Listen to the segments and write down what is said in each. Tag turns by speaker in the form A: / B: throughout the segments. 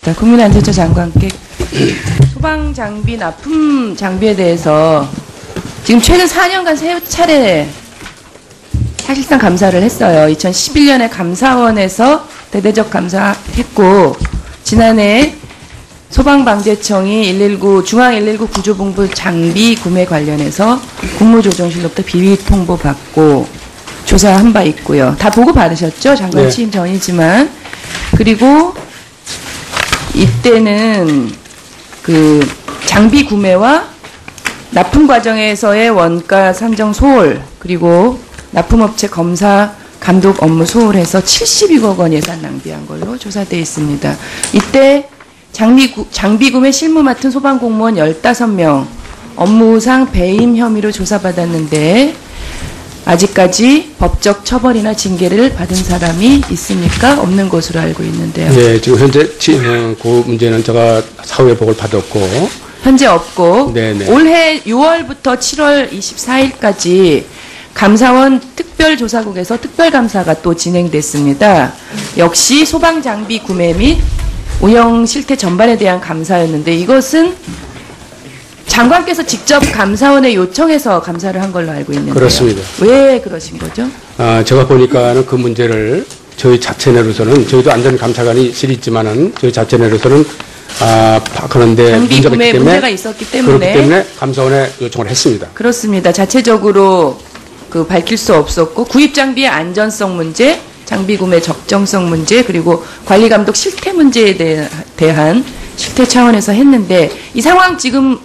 A: 국민안전처 장관께 소방장비 납품 장비에 대해서 지금 최근 4년간 세 차례 사실상 감사를 했어요. 2011년에 감사원에서 대대적 감사했고, 지난해 소방방재청이 119 중앙 119 구조본부 장비 구매 관련해서 국무조정실로부터 비위 통보 받고 조사한 바 있고요. 다 보고 받으셨죠? 장관 취임 전이지만. 그리고 이때는 그 장비 구매와 납품 과정에서의 원가 산정 소홀, 그리고 납품업체 검사 감독 업무 소홀해서 72억 원 예산 낭비한 걸로 조사되어 있습니다. 이때 장비 구매 실무 맡은 소방공무원 15명 업무상 배임 혐의로 조사받았는데 아직까지 법적 처벌이나 징계를 받은 사람이 있습니까? 없는 것으로 알고 있는데요.
B: 네, 지금 현재 그 문제는 제가 사후에 보고를 받았고
A: 현재 없고,
B: 네네.
A: 올해 6월부터 7월 24일까지 감사원 특별조사국에서 특별감사가 또 진행됐습니다. 역시 소방장비 구매 및 운영 실태 전반에 대한 감사였는데, 이것은 장관께서 직접 감사원에 요청해서 감사를 한 걸로 알고 있는데요.
B: 그렇습니다.
A: 왜 그러신 거죠?
B: 제가 보니까는 그 문제를 저희 자체 내로서는, 저희도 안전감사관이 있지만은 저희 자체 내로서는 그런데
A: 장비 구매에 문제가 있었기 때문에,
B: 그렇기 때문에 감사원에 요청을 했습니다.
A: 그렇습니다. 자체적으로 밝힐 수 없었고, 구입 장비의 안전성 문제, 장비 구매 적정성 문제, 그리고 관리 감독 실태 문제에 대한 실태 차원에서 했는데, 이 상황 지금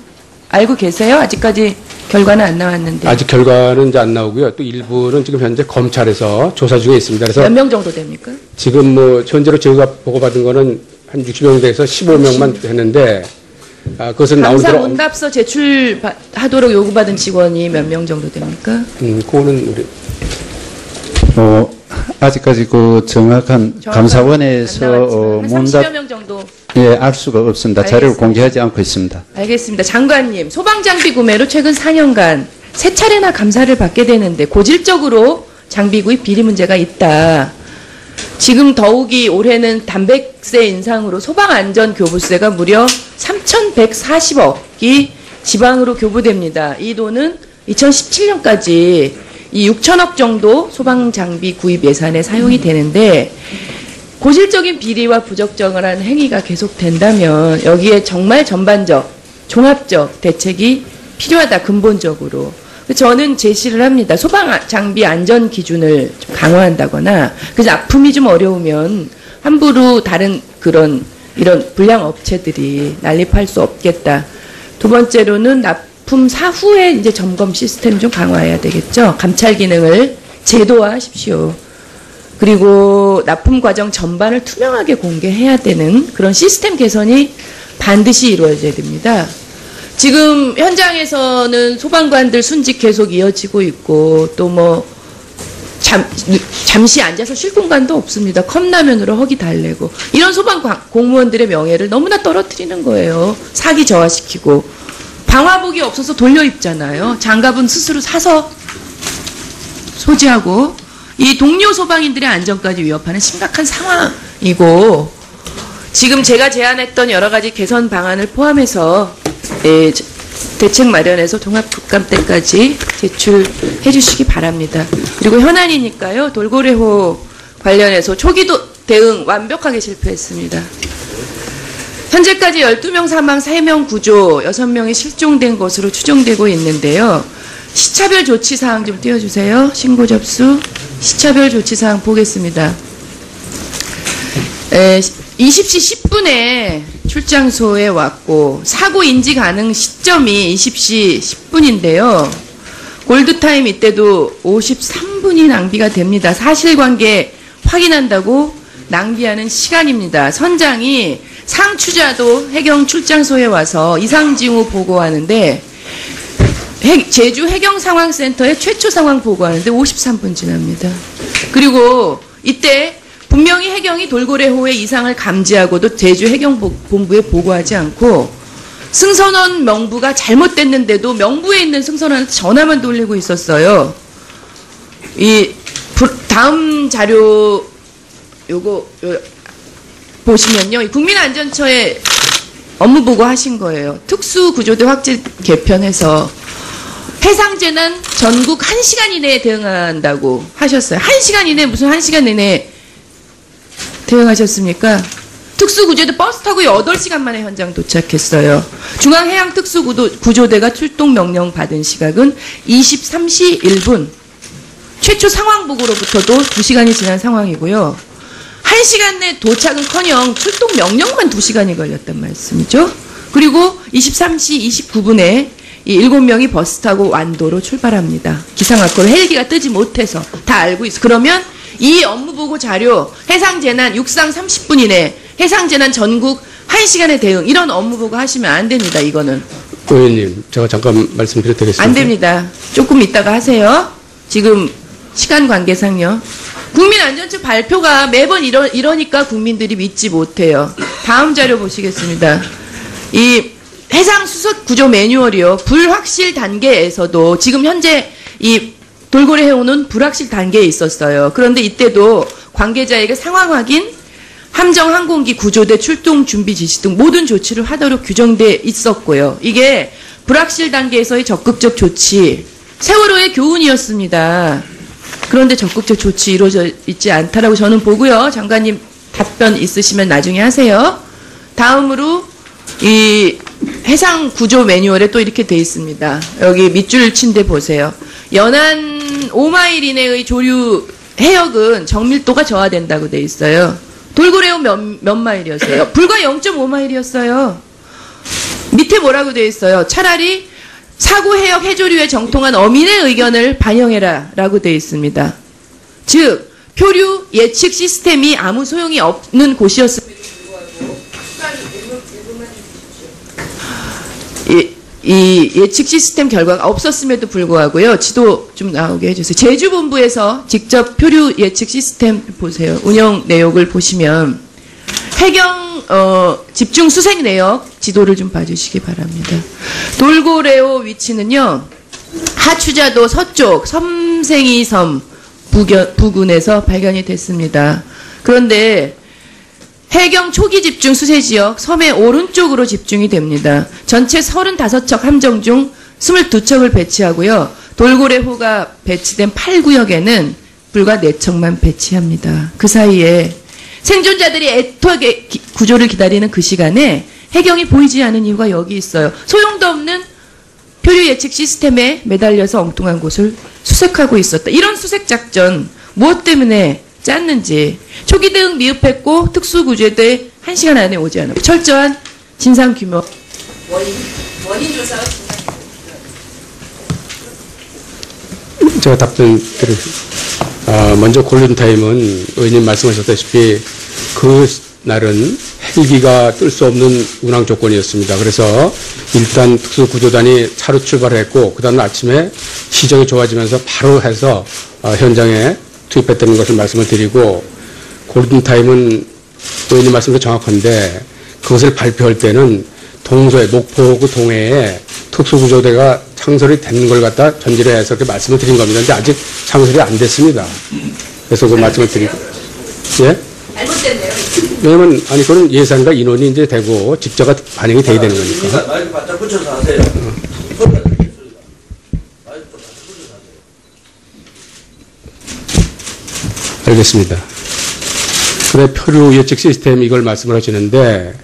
A: 알고 계세요? 아직까지 결과는 안 나왔는데.
B: 아직 결과는 이제 안 나오고요. 또 일부는 지금 현재 검찰에서 조사 중에 있습니다. 그래서
A: 몇 명 정도 됩니까?
B: 지금 현재로 저희가 보고받은 거는 한 60명 돼서 15명만 했는데, 그것은 나오는
A: 감사
B: 대로.
A: 문답서 제출하도록 요구받은 직원이 몇 명 정도 됩니까?
B: 그거는 우리.
C: 아직까지 그 정확한 감사원에서
A: 한
C: 문답
A: 30여 명 정도.
C: 예, 알 수가 없습니다. 자료를
A: 알겠습니다.
C: 공개하지 않고 있습니다.
A: 알겠습니다. 장관님, 소방장비 구매로 최근 4년간 3차례나 감사를 받게 되는데 고질적으로 장비 구입 비리 문제가 있다. 지금 더욱이 올해는 담배세 인상으로 소방안전교부세가 무려 3,140억이 지방으로 교부됩니다. 이 돈은 2017년까지 이 6천억 정도 소방장비 구입 예산에 사용이 되는데, 고질적인 비리와 부적절한 행위가 계속된다면 여기에 정말 전반적, 종합적 대책이 필요하다, 근본적으로. 저는 제시를 합니다. 소방장비 안전 기준을 좀 강화한다거나, 그래서 납품이 좀 어려우면 함부로 다른 이런 불량 업체들이 난립할 수 없겠다. 두 번째로는 납품 사후에 이제 점검 시스템 좀 강화해야 되겠죠. 감찰 기능을 제도화하십시오. 그리고 납품 과정 전반을 투명하게 공개해야 되는 그런 시스템 개선이 반드시 이루어져야 됩니다. 지금 현장에서는 소방관들 순직 계속 이어지고 있고, 또 잠시 앉아서 쉴 공간도 없습니다. 컵라면으로 허기 달래고, 이런 소방 공무원들의 명예를 너무나 떨어뜨리는 거예요. 사기 저하시키고, 방화복이 없어서 돌려 입잖아요. 장갑은 스스로 사서 소지하고, 이 동료 소방인들의 안전까지 위협하는 심각한 상황이고, 지금 제가 제안했던 여러 가지 개선 방안을 포함해서 대책 마련해서 종합국감 때까지 제출해 주시기 바랍니다. 그리고 현안이니까요, 돌고래호 관련해서 초기 대응 완벽하게 실패했습니다. 현재까지 12명 사망, 3명 구조, 6명이 실종된 것으로 추정되고 있는데요. 시차별 조치사항 좀 띄워주세요. 신고 접수, 시차별 조치사항 보겠습니다. 20시 10분에 출장소에 왔고, 사고 인지 가능 시점이 20시 10분인데요. 골드타임 이때도 53분이 낭비가 됩니다. 사실관계 확인한다고 낭비하는 시간입니다. 선장이 상추자도 해경 출장소에 와서 이상징후 보고하는데, 제주 해경상황센터에 최초 상황 보고하는데 53분 지납니다. 그리고 이때 분명히 해경이 돌고래호의 이상을 감지하고도 제주 해경본부에 보고하지 않고, 승선원 명부가 잘못됐는데도 명부에 있는 승선원한테 전화만 돌리고 있었어요. 이 다음 자료 요거 보시면요. 이 국민안전처에 업무 보고 하신 거예요. 특수구조대 확대 개편해서 해상재난 전국 1시간 이내에 대응한다고 하셨어요. 1시간 이내 무슨 1시간 이내에 대응하셨습니까? 특수구조대 버스 타고 8시간 만에 현장 도착했어요. 중앙해양특수구조대가 출동 명령 받은 시각은 23시 1분. 최초 상황 보고로부터도 2시간이 지난 상황이고요. 1시간 내 도착은커녕 출동 명령만 2시간이 걸렸단 말씀이죠. 그리고 23시 29분에 이 7명이 버스 타고 완도로 출발합니다. 기상악화로 헬기가 뜨지 못해서 다 알고 있어. 그러면 이 업무보고 자료 해상재난 육상 30분 이내 해상재난 전국 1시간의 대응 이런 업무보고 하시면 안 됩니다. 이거는.
B: 의원님 제가 잠깐 말씀드려도 되겠습니까?
A: 안 됩니다. 조금 이따가 하세요. 지금 시간 관계상요. 국민안전처 발표가 매번 이러니까 국민들이 믿지 못해요. 다음 자료 보시겠습니다. 이 해상수색구조 매뉴얼이요. 불확실 단계에서도 지금 현재 이 돌고래 해운은 불확실 단계에 있었어요. 그런데 이때도 관계자에게 상황 확인, 함정 항공기 구조대 출동 준비 지시 등 모든 조치를 하도록 규정돼 있었고요. 이게 불확실 단계에서의 적극적 조치, 세월호의 교훈이었습니다. 그런데 적극적 조치 이루어져 있지 않다라고 저는 보고요. 장관님 답변 있으시면 나중에 하세요. 다음으로 이 해상 구조 매뉴얼에 또 이렇게 돼 있습니다. 여기 밑줄 친 데 보세요. 연안 5마일 이내의 조류 해역은 정밀도가 저하된다고 돼 있어요. 돌고래호 몇 마일이었어요? 불과 0.5마일이었어요. 밑에 뭐라고 돼 있어요? 차라리 사고 해역 해조류에 정통한 어민의 의견을 반영해라 라고 돼 있습니다. 즉 표류 예측 시스템이 아무 소용이 없는 곳이었음에도 불구하고 이 예측 시스템 결과가 없었음에도 불구하고요. 지도 좀 나오게 해주세요. 제주본부에서 직접 표류 예측 시스템 보세요. 운영 내역을 보시면 해경 집중 수색 내역 지도를 좀 봐주시기 바랍니다. 돌고래호 위치는요. 하추자도 서쪽 섬생이섬 부근에서 발견이 됐습니다. 그런데 해경 초기 집중 수색 지역 섬의 오른쪽으로 집중이 됩니다. 전체 35척 함정 중 22척을 배치하고요. 돌고래호가 배치된 8구역에는 불과 4척만 배치합니다. 그 사이에 생존자들이 애타게 구조를 기다리는 그 시간에 해경이 보이지 않은 이유가 여기 있어요. 소용도 없는 표류 예측 시스템에 매달려서 엉뚱한 곳을 수색하고 있었다. 이런 수색 작전 무엇 때문에 짰는지 초기 대응 미흡했고 특수구조대 1시간 안에 오지 않았고 철저한 진상규모 원인 조사와 진상규모.
B: 제가 답변 드리겠습니다. 먼저 골든타임은 의원님 말씀하셨다시피 그 날은 헬기가 뜰 수 없는 운항 조건이었습니다. 그래서 일단 특수구조단이 차로 출발했고 그 다음 아침에 시정이 좋아지면서 바로 해서 현장에 투입했다는 것을 말씀을 드리고 골든타임은 의원님 말씀도 정확한데 그것을 발표할 때는 동서에 목포구 동해에 특수구조대가 창설이 된 걸 갖다 전제로 해서 그렇게 말씀을 드린 겁니다. 근데 아직 창설이 안 됐습니다. 그래서 그 말씀을 드리고. 예?
A: 잘못됐네요.
B: 왜냐면, 아니, 그건 예산과 인원이 이제 되고 직자가 반영이 돼야 되는 거니까.
D: 마이크 바짝 붙여서 하세요.
B: 알겠습니다. 그래, 표류 예측 시스템 이걸 말씀을 하시는데,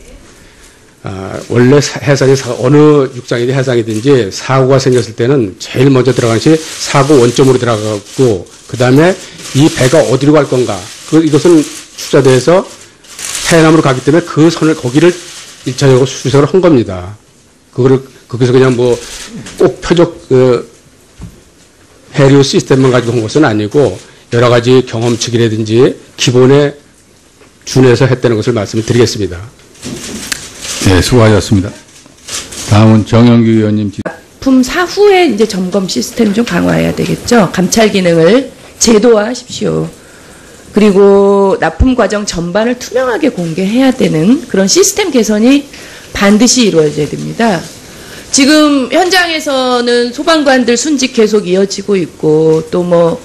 B: 원래 해상이 어느 육상이든 해상이든지 사고가 생겼을 때는 제일 먼저 들어가는 것이 사고 원점으로 들어가고 그 다음에 이 배가 어디로 갈 건가 이것은 투자대에서 해남으로 가기 때문에 그 선을 거기를 1차적으로 수색을 한 겁니다. 그거를 거기서 그냥 뭐 꼭 표적 해류 시스템만 가지고 한 것은 아니고 여러 가지 경험치기라든지 기본에 준해서 했다는 것을 말씀을 드리겠습니다.
E: 네, 수고하셨습니다. 다음은 정영규 의원님.
A: 납품 사후에 이제 점검 시스템 좀 강화해야 되겠죠. 감찰 기능을 제도화하십시오. 그리고 납품 과정 전반을 투명하게 공개해야 되는 그런 시스템 개선이 반드시 이루어져야 됩니다. 지금 현장에서는 소방관들 순직 계속 이어지고 있고 또 뭐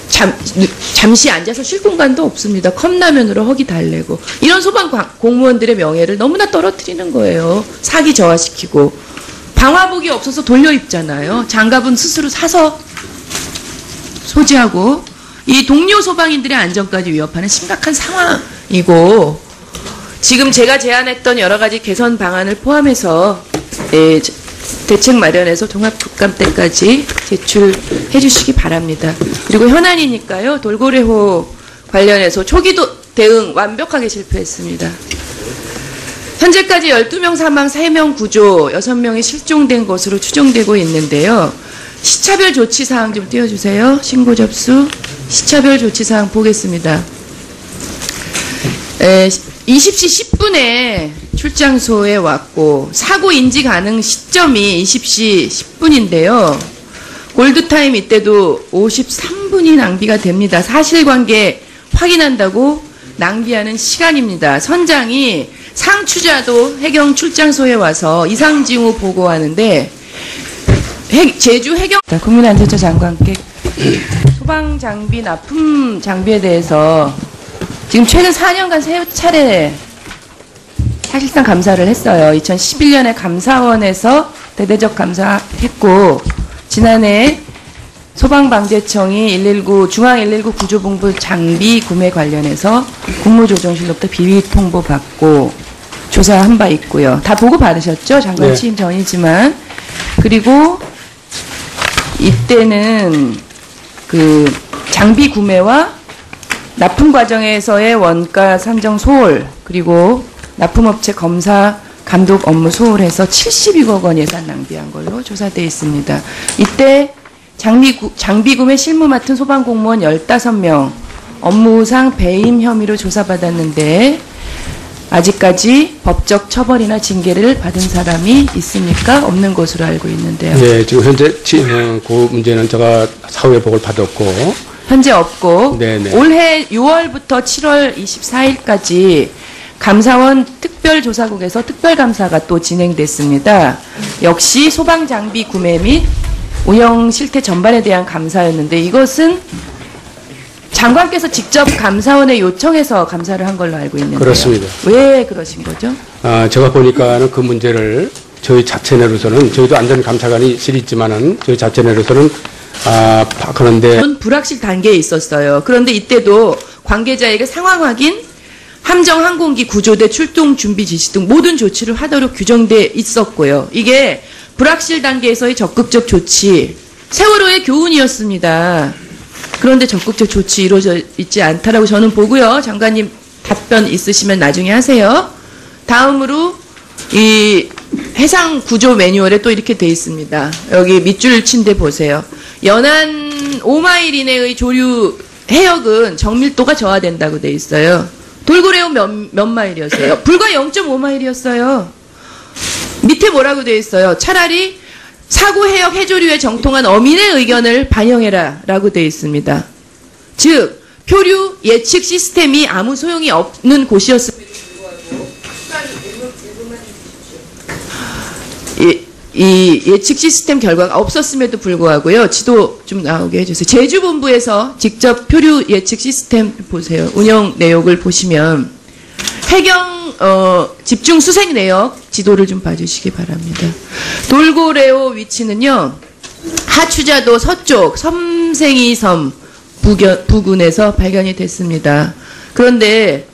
A: 잠시 앉아서 쉴 공간도 없습니다. 컵라면으로 허기 달래고. 이런 소방 공무원들의 명예를 너무나 떨어뜨리는 거예요. 사기 저하시키고. 방화복이 없어서 돌려 입잖아요. 장갑은 스스로 사서 소지하고. 이 동료 소방인들의 안전까지 위협하는 심각한 상황이고, 지금 제가 제안했던 여러 가지 개선 방안을 포함해서 대책 마련해서 종합국감때까지 제출해 주시기 바랍니다. 그리고 현안이니까요. 돌고래호 관련해서 초기 대응 완벽하게 실패했습니다. 현재까지 12명 사망, 3명 구조, 6명이 실종된 것으로 추정되고 있는데요. 시차별 조치사항 좀 띄워주세요. 신고 접수. 시차별 조치사항 보겠습니다. 20시 10분에 출장소에 왔고 사고 인지 가능 시점이 20시 10분인데요. 골드타임 이때도 53분이 낭비가 됩니다. 사실관계 확인한다고 낭비하는 시간입니다. 선장이 상추자도 해경 출장소에 와서 이상 징후 보고하는데 제주 해경 국민안전처 장관께 소방장비 납품 장비에 대해서 지금 최근 4년간 3차례 사실상 감사를 했어요. 2011년에 감사원에서 대대적 감사했고, 지난해 소방방재청이 119 중앙 119 구조본부 장비 구매 관련해서 국무조정실로부터 비위 통보 받고 조사한 바 있고요. 다 보고 받으셨죠? 장관 취임 전이지만. 그리고 이때는 그 장비 구매와 납품 과정에서의 원가 산정 소홀, 그리고 납품업체 검사 감독 업무 소홀해서 72억 원 예산 낭비한 걸로 조사되어 있습니다. 이때 장비 구매 실무 맡은 소방공무원 15명 업무상 배임 혐의로 조사받았는데 아직까지 법적 처벌이나 징계를 받은 사람이 있습니까? 없는 것으로 알고 있는데요.
B: 네, 지금 현재 그 문제는 제가 사후에 보고를 받았고
A: 현재 없고
B: 네네.
A: 올해 6월부터 7월 24일까지 감사원 특별조사국에서 특별감사가 또 진행됐습니다. 역시 소방장비 구매 및 운영 실태 전반에 대한 감사였는데 이것은 장관께서 직접 감사원에 요청해서 감사를 한 걸로 알고 있는데요.
B: 그렇습니다.
A: 왜 그러신 거죠?
B: 제가 보니까는 그 문제를 저희 자체 내로서는 저희도 안전감사관이 있지만은 저희 자체 내로서는 그런데
A: 불확실 단계에 있었어요. 그런데 이때도 관계자에게 상황 확인, 함정 항공기 구조대 출동 준비 지시 등 모든 조치를 하도록 규정돼 있었고요. 이게 불확실 단계에서의 적극적 조치, 세월호의 교훈이었습니다. 그런데 적극적 조치 이루어져 있지 않다라고 저는 보고요. 장관님 답변 있으시면 나중에 하세요. 다음으로 이 해상 구조 매뉴얼에 또 이렇게 돼 있습니다. 여기 밑줄 친 데 보세요. 연안 5마일 이내의 조류 해역은 정밀도가 저하된다고 돼 있어요. 돌고래호 몇 마일이었어요? 불과 0.5마일이었어요. 밑에 뭐라고 돼 있어요? 차라리 사고 해역 해조류에 정통한 어민의 의견을 반영해라 라고 돼 있습니다. 즉 표류 예측 시스템이 아무 소용이 없는 곳이었음에도 불구하고 이 예측 시스템 결과가 없었음에도 불구하고요. 지도 좀 나오게 해주세요. 제주본부에서 직접 표류 예측 시스템 보세요. 운영 내역을 보시면 해경 집중 수색 내역 지도를 좀 봐주시기 바랍니다. 돌고래호 위치는요. 하추자도 서쪽 섬생이섬 부근에서 발견이 됐습니다. 그런데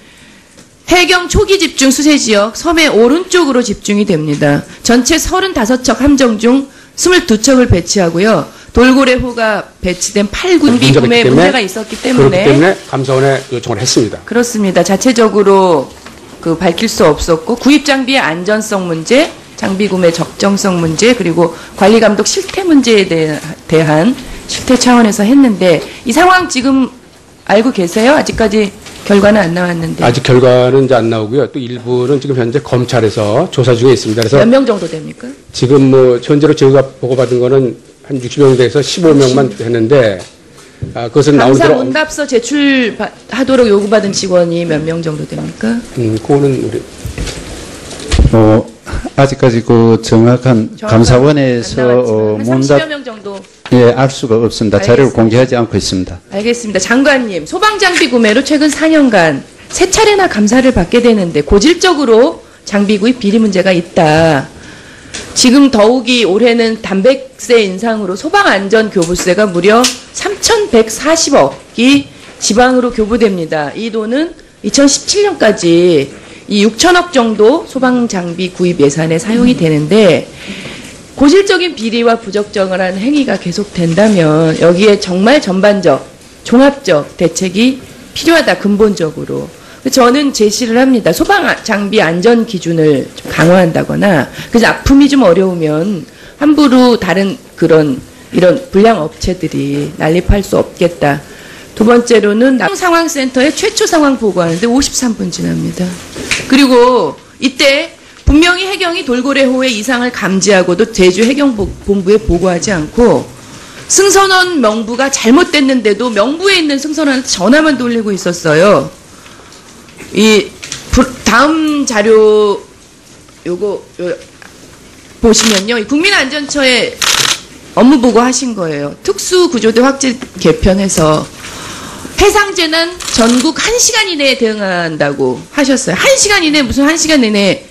A: 해경 초기 집중 수세 지역 섬의 오른쪽으로 집중이 됩니다. 전체 35척 함정 중 22척을 배치하고요. 돌고래호가 배치된 8군비 구매에 문제가 있었기 때문에
B: 그렇기 때문에 감사원에 요청을 했습니다. 그렇습니다.
A: 자체적으로 밝힐 수 없었고 구입 장비의 안전성 문제, 장비 구매 적정성 문제, 그리고 관리 감독 실태 문제에 대한 실태 차원에서 했는데 이 상황 지금 알고 계세요? 아직까지 결과는 안 나왔는데. 아직
B: 결과는 이제 안 나오고요. 또 일부는 지금 현재 검찰에서 조사 중에 있습니다. 그래서
A: 몇 명 정도 됩니까?
B: 지금 현재로 저희가 보고받은 거는 한 60명 돼서 15명만 했는데 그것은 나오는 대로
A: 감사 응답서 제출하도록 요구받은 직원이 몇 명 정도 됩니까?
B: 그거는 우리
C: 아직까지 그 정확한 감사원에서
A: 한 30여 명 정도
C: 예, 알 수가 없습니다. 자료를
A: 알겠습니다.
C: 공개하지 않고 있습니다.
A: 알겠습니다. 장관님, 소방장비 구매로 최근 4년간 3차례나 감사를 받게 되는데 고질적으로 장비 구입 비리 문제가 있다. 지금 더욱이 올해는 담배세 인상으로 소방안전교부세가 무려 3,140억이 지방으로 교부됩니다. 이 돈은 2017년까지 이 6천억 정도 소방장비 구입 예산에 사용이 되는데 고질적인 비리와 부적정한 행위가 계속된다면 여기에 정말 전반적, 종합적 대책이 필요하다, 근본적으로. 저는 제시를 합니다. 소방장비 안전 기준을 좀 강화한다거나, 그래서 납품이 좀 어려우면 함부로 다른 이런 불량 업체들이 난립할 수 없겠다. 두 번째로는 상황센터에 최초 상황 보고하는데 53분 지납니다. 그리고 이때 분명히 해경이 돌고래호의 이상을 감지하고도 제주 해경본부에 보고하지 않고 승선원 명부가 잘못됐는데도 명부에 있는 승선원한테 전화만 돌리고 있었어요. 이 다음 자료 요거 보시면요, 이 국민안전처에 업무 보고 하신 거예요. 특수구조대 확대 개편해서 해상재난 전국 1시간 이내에 대응한다고 하셨어요. 1시간 이내, 무슨 1시간 이내에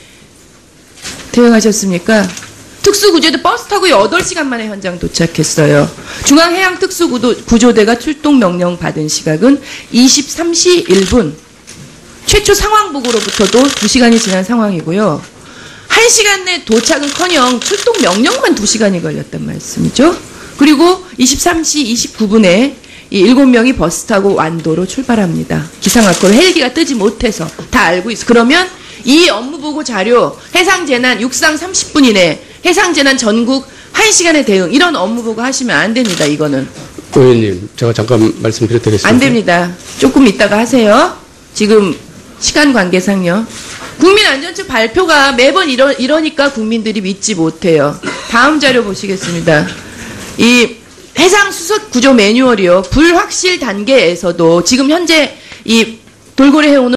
A: 대응하셨습니까? 특수구조대 버스 타고 8시간 만에 현장 도착했어요. 중앙해양특수구조대가 출동 명령 받은 시각은 23시 1분. 최초 상황 보고로부터도 2시간이 지난 상황이고요. 1시간 내 도착은커녕 출동 명령만 2시간이 걸렸단 말씀이죠. 그리고 23시 29분에 이 7명이 버스 타고 완도로 출발합니다. 기상악화로 헬기가 뜨지 못해서 다 알고 있어. 그러면 이 업무보고 자료 해상재난 육상 30분 이내 해상재난 전국 1시간의 대응 이런 업무보고 하시면 안 됩니다. 이거는.
B: 의원님, 제가 잠깐 말씀드려도 되겠습니까?
A: 안 됩니다. 조금 이따가 하세요. 지금 시간 관계상요. 국민안전처 발표가 매번 이러니까 국민들이 믿지 못해요. 다음 자료 보시겠습니다. 이 해상수습구조 매뉴얼이요. 불확실 단계에서도 지금 현재 이 돌고래 해운은